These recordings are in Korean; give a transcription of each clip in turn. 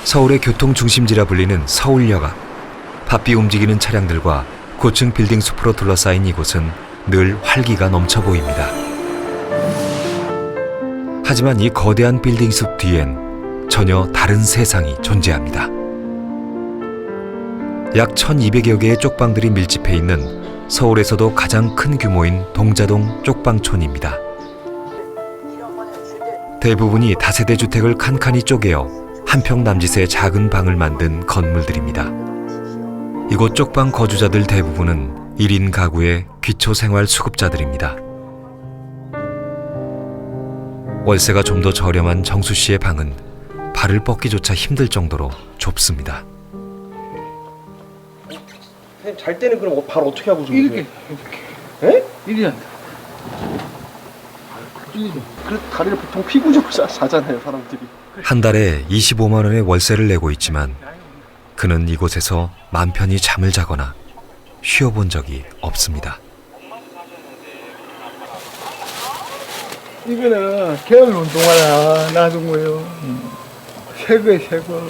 서울의 교통 중심지라 불리는 서울역 앞. 바삐 움직이는 차량들과 고층 빌딩 숲으로 둘러싸인 이곳은 늘 활기가 넘쳐 보입니다. 하지만 이 거대한 빌딩 숲 뒤엔 전혀 다른 세상이 존재합니다. 약 1200여 개의 쪽방들이 밀집해 있는 서울에서도 가장 큰 규모인 동자동 쪽방촌입니다. 대부분이 다세대 주택을 칸칸이 쪼개어 한 평 남짓의 작은 방을 만든 건물들입니다. 이곳 쪽방 거주자들 대부분은 1인 가구의 기초생활 수급자들입니다. 월세가 좀 더 저렴한 정수 씨의 방은 발을 뻗기조차 힘들 정도로 좁습니다. 선생님 잘 때는 그럼 발 어떻게 하고 주무세요? 이렇게 에? 이리 앉아. 이리. 그래도 다리를 보통 피고 자잖아요 사람들이. 한 달에 25만 원의 월세를 내고 있지만 그는 이곳에서 맘 편히 잠을 자거나 쉬어본 적이 없습니다. 이거는 겨울 운동화라 놔둔 거예요. 새 거에 새 거.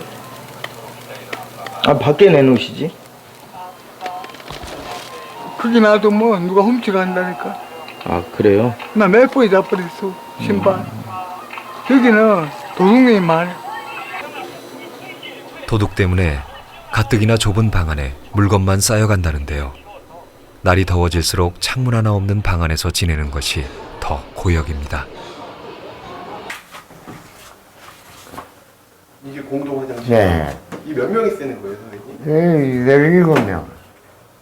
아, 밖에 내놓으시지? 그게 놔두면 누가 훔쳐간다니까. 아, 그래요? 나 몇 번이 다 버렸어 신발. 여기는 도둑놈이 많아. 도둑 때문에 가뜩이나 좁은 방 안에 물건만 쌓여간다는데요. 날이 더워질수록 창문 하나 없는 방 안에서 지내는 것이 더 고역입니다. 이게 공동 화장실. 네. 이 몇 명이 쓰는 거예요 선생님? 17명.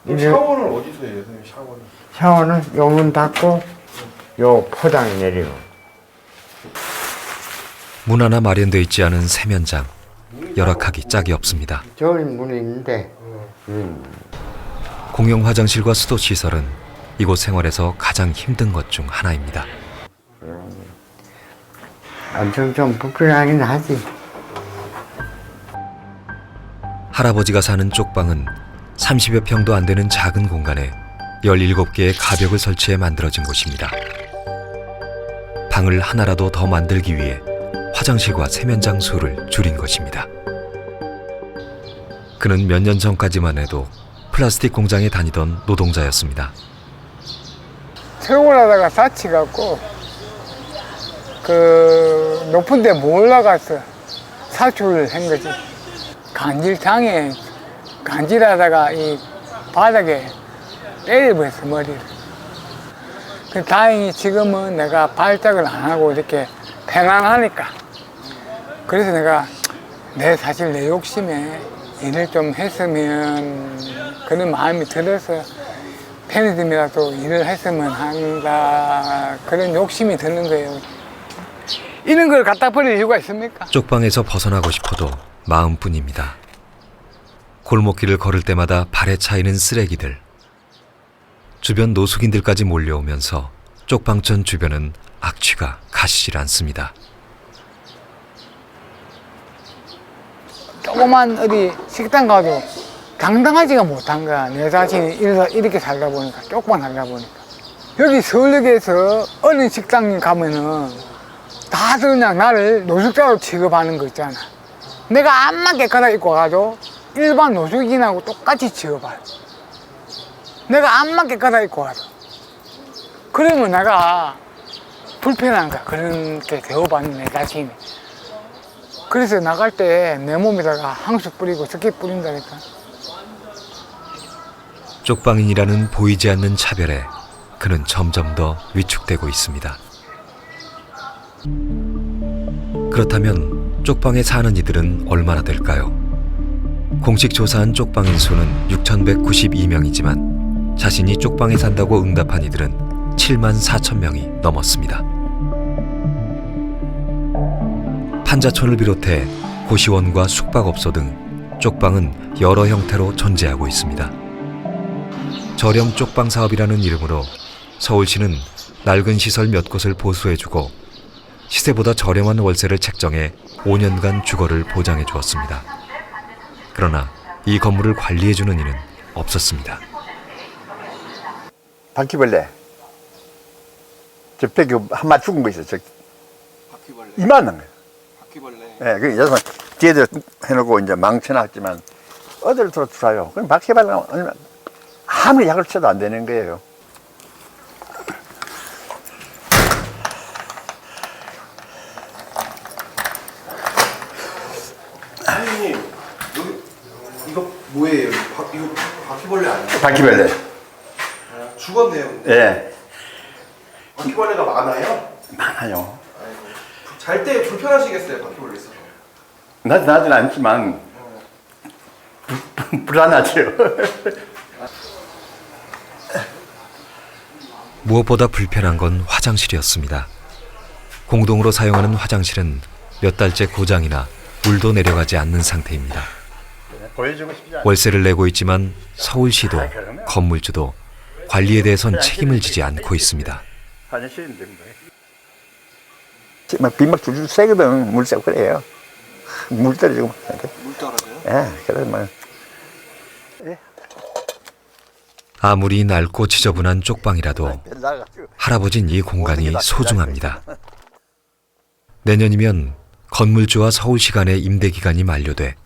그럼 샤워는 어디서 해요 선생님 샤워는? 샤워는 요 문 닫고, 요 포장에 내리고. 문 하나 마련되어 있지 않은 세면장. 열악하기 짝이 없습니다. 저기 문이 있는데, 공용 화장실과 수도 시설은 이곳 생활에서 가장 힘든 것 중 하나입니다. 엄청 좀 불편하긴 하지. 할아버지가 사는 쪽방은 30여 평도 안 되는 작은 공간에 17개의 가벽을 설치해 만들어진 곳입니다. 방을 하나라도 더 만들기 위해 화장실과 세면장 수를 줄인 것입니다. 그는 몇 년 전까지만 해도 플라스틱 공장에 다니던 노동자였습니다. 철골하다가 다치갖고 그 높은 데 못 올라가서 사출을 한 거지. 간질탕에 간질하다가 이 바닥에 때려버렸어 머리를. 그 다행히 지금은 내가 발작을 안 하고 이렇게 평안하니까. 그래서 내가 사실 내 욕심에 일을 좀 했으면 그런 마음이 들어서 편의점이라도 일을 했으면 한다 그런 욕심이 드는 거예요. 이런 걸 갖다 버릴 이유가 있습니까? 쪽방에서 벗어나고 싶어도 마음뿐입니다. 골목길을 걸을 때마다 발에 차이는 쓰레기들. 주변 노숙인들까지 몰려오면서 쪽방촌 주변은 악취가 가시질 않습니다. 조그만 어디 식당 가도 당당하지가 못한 거야. 내 자신이 이렇게 살다 보니까, 쪽방 살다 보니까. 여기 서울역에서 어느 식당에 가면은 다들 그냥 나를 노숙자로 취급하는 거 있잖아. 내가 암만 깨끗하게 입고 가도 일반 노숙인하고 똑같이 취급해. 내가 암만 깨끗하게 입고 가도. 그러면 내가 불편한 거야. 그렇게 대우받는 내 자신이. 그래서 나갈 때 내 몸에다가 향수 뿌리고 스키 뿌린다니까. 쪽방인이라는 보이지 않는 차별에 그는 점점 더 위축되고 있습니다. 그렇다면 쪽방에 사는 이들은 얼마나 될까요? 공식 조사한 쪽방인 수는 6,192명이지만 자신이 쪽방에 산다고 응답한 이들은 7만 4천 명이 넘었습니다. 판자촌을 비롯해 고시원과 숙박업소 등 쪽방은 여러 형태로 존재하고 있습니다. 저렴 쪽방 사업이라는 이름으로 서울시는 낡은 시설 몇 곳을 보수해주고 시세보다 저렴한 월세를 책정해 5년간 주거를 보장해 주었습니다. 그러나 이 건물을 관리해주는 이는 없었습니다. 바퀴벌레. 저 벽에 한 마리 죽은 거 있어요. 저 이만한 거예요. 바퀴벌레. 예, 그 여섯 뒤에도 해놓고 이제 망쳐놨지만 어디를 들어와요. 그럼 바퀴발라 얼마 아무리 약을 쳐도 안 되는 거예요. 선생님 여기 이거 뭐예요? 이거 바퀴벌레 아니에요? 바퀴벌레. 죽었네요. 예. 바퀴벌레가 많아요? 많아요. 잘 때 불편하시겠어요, 바퀴벌레 있어서. 나진 않지만 불안하죠. 무엇보다 불편한 건 화장실이었습니다. 공동으로 사용하는 화장실은 몇 달째 고장이나 물도 내려가지 않는 상태입니다. 보여주고 싶지 않아요. 월세를 내고 있지만 서울시도 건물주도 관리에 대해선 책임을 지지 않고 있습니다. 화장실인데 막 빗막 줄줄 새거든. 물 새고 그래요. 물 떨어지고. 물 떨어져요? 예, 그래 뭐. 아무리 낡고 지저분한 쪽방이라도 할아버진 이 공간이 소중합니다. 내년이면 건물주와 서울시 간의 임대기간이 만료돼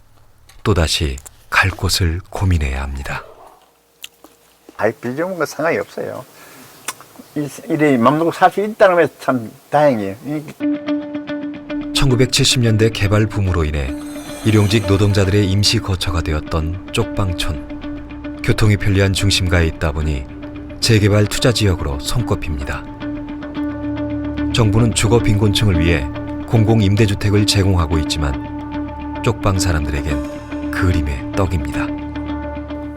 또다시 갈 곳을 고민해야 합니다. 아이 비좁은 거 상관이 없어요. 이래 맘 놓고 살 수 있다는 게 참 다행이에요. 1970년대 개발 붐으로 인해 일용직 노동자들의 임시 거처가 되었던 쪽방촌. 교통이 편리한 중심가에 있다 보니 재개발 투자 지역으로 손꼽힙니다. 정부는 주거 빈곤층을 위해 공공임대주택을 제공하고 있지만 쪽방 사람들에겐 그림의 떡입니다.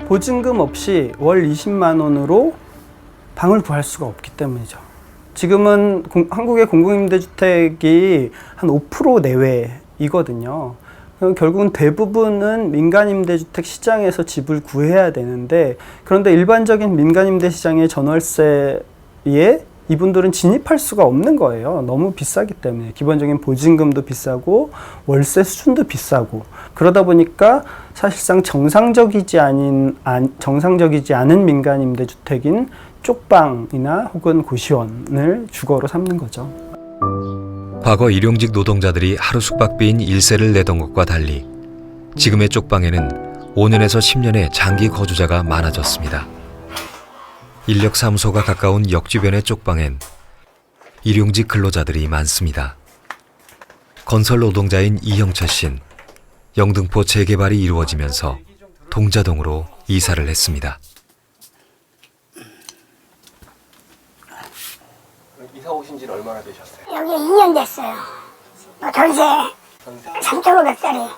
보증금 없이 월 20만 원으로 방을 구할 수가 없기 때문이죠. 지금은 한국의 공공임대주택이 한 5% 내외이거든요. 결국은 대부분은 민간임대주택 시장에서 집을 구해야 되는데, 그런데 일반적인 민간임대 시장의 전월세에 이분들은 진입할 수가 없는 거예요. 너무 비싸기 때문에. 기본적인 보증금도 비싸고 월세 수준도 비싸고, 그러다 보니까 사실상 정상적이지 않은 민간임대주택인 쪽방이나 혹은 고시원을 주거로 삼는 거죠. 과거 일용직 노동자들이 하루 숙박비인 일세를 내던 것과 달리 지금의 쪽방에는 5년에서 10년의 장기 거주자가 많아졌습니다. 인력사무소가 가까운 역 주변의 쪽방엔 일용직 근로자들이 많습니다. 건설 노동자인 이형철 씨는 영등포 재개발이 이루어지면서 동자동으로 이사를 했습니다. 이사 오신 지는 얼마나 되셨어요? 여기 2년 됐어요. 전세 3,500짜리.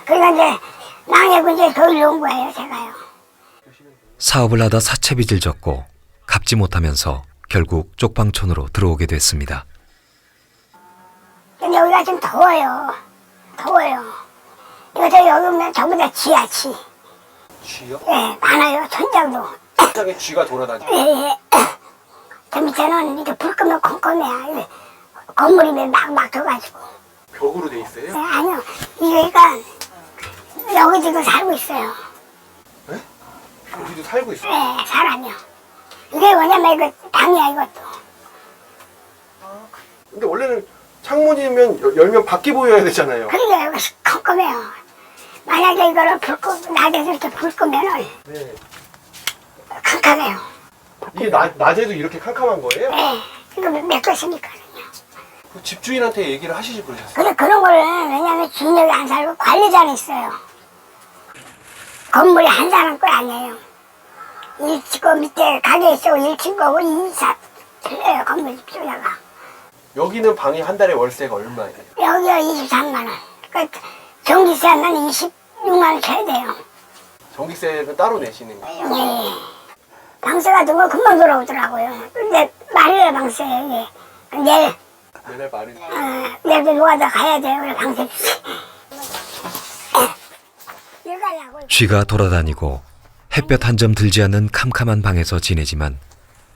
그러니까 이제 망해고 이제 더 일로 온 거예요, 제가요. 사업을 하다 사채빚을 졌고 갚지 못하면서 결국 쪽방촌으로 들어오게 됐습니다. 근데 여기가 좀 더워요. 더워요. 이거 여기 오면 전부 다 쥐야지. 쥐요? 예, 많아요. 천장도. 천장에 쥐가 돌아다니고. 예. 저 밑에는 이렇게 불 끄면 컴컴해요. 건물이 막 막혀가지고. 벽으로 돼 있어요? 예, 아니요. 이거가 여기 지금 살고 있어요. 여기도 살고 있어요? 예, 사람이요. 이게 뭐냐면 이거 방이야, 이것도. 근데 원래는 창문이면 열면 밖이 보여야 되잖아요. 그러니까 여기 컴컴해요. 만약에 이거를 낮에서 이렇게 불 끄면은 네. 캄캄해요. 이게 낮에도 이렇게 캄캄한 거예요? 예, 이거 몇 것이니까요. 그 집주인한테 얘기를 하시지 그러셨어요? 근데 그런 거를 왜냐면 주인이 안 살고 관리자는 있어요. 건물이 한 사람 거 아니에요. 1층 밑에 가게 있고 1층 거고 2사 틀려요, 건물 집주자가. 여기는 방이 한 달에 월세가 얼마예요? 여기가 23만 원. 그러니까 전기세만 26만 원 쳐야 돼요. 전기세는 따로 내시는 거예요? 예. 방세 같은 거 금방 돌아오더라고요. 근데 말이에요, 방세. 예. 내일, 매달 말이 내일도 노가다 가야 돼요. 그래, 방세 주지. 일 가려고. 쥐가 돌아다니고 햇볕 한 점 들지 않는 캄캄한 방에서 지내지만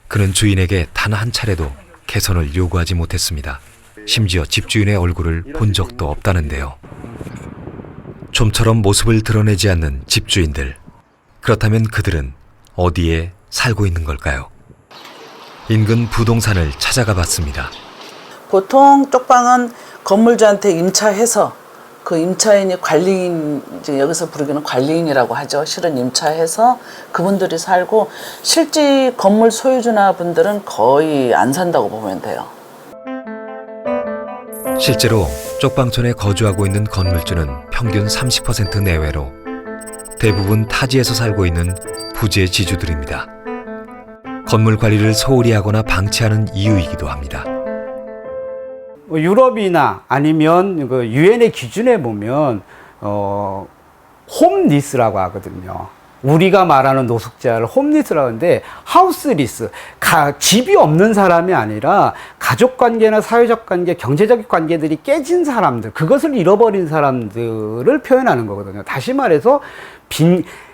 그는 주인에게 단 한 차례도 개선을 요구하지 못했습니다. 심지어 집주인의 얼굴을 본 적도 없다는데요. 좀처럼 모습을 드러내지 않는 집주인들. 그렇다면 그들은 어디에 살고 있는 걸까요? 인근 부동산을 찾아가 봤습니다. 보통 쪽방은 건물주한테 임차해서 그 임차인이 관리인, 이제 여기서 부르기는 관리인이라고 하죠. 실은 임차해서 그분들이 살고 실제 건물 소유주나 분들은 거의 안 산다고 보면 돼요. 실제로 쪽방촌에 거주하고 있는 건물주는 평균 30% 내외로 대부분 타지에서 살고 있는 부지의 지주들입니다. 건물 관리를 소홀히 하거나 방치하는 이유이기도 합니다. 유럽이나 아니면 그 유엔의 기준에 보면 홈리스라고 하거든요. 우리가 말하는 노숙자를 홈리스라고 하는데 하우스 리스, 집이 없는 사람이 아니라 가족관계나 사회적 관계, 경제적 관계들이 깨진 사람들, 그것을 잃어버린 사람들을 표현하는 거거든요. 다시 말해서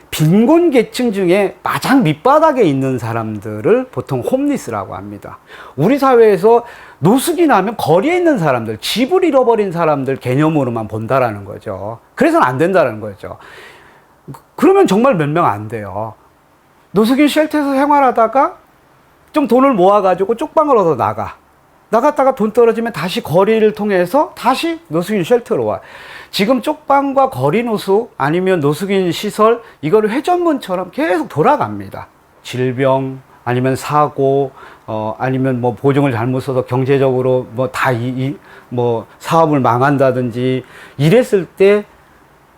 빈곤 계층 중에 마장 밑바닥에 있는 사람들을 보통 홈리스라고 합니다. 우리 사회에서 노숙이 나면 거리에 있는 사람들, 집을 잃어버린 사람들 개념으로만 본다라는 거죠. 그래서는 안 된다는 거죠. 그러면 정말 몇 명 안 돼요. 노숙인 쉘터에서 생활하다가 좀 돈을 모아가지고 쪽방을 얻어 나갔다가 돈 떨어지면 다시 거리를 통해서 다시 노숙인 쉘터로 와. 지금 쪽방과 거리 노숙 아니면 노숙인 시설, 이거를 회전문처럼 계속 돌아갑니다. 질병 아니면 사고, 아니면 뭐 보증을 잘못 써서 경제적으로 뭐 사업을 망한다든지 이랬을 때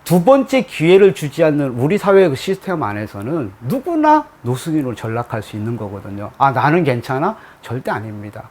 두 번째 기회를 주지 않는 우리 사회의 그 시스템 안에서는 누구나 노숙인으로 전락할 수 있는 거거든요. 아, 나는 괜찮아? 절대 아닙니다.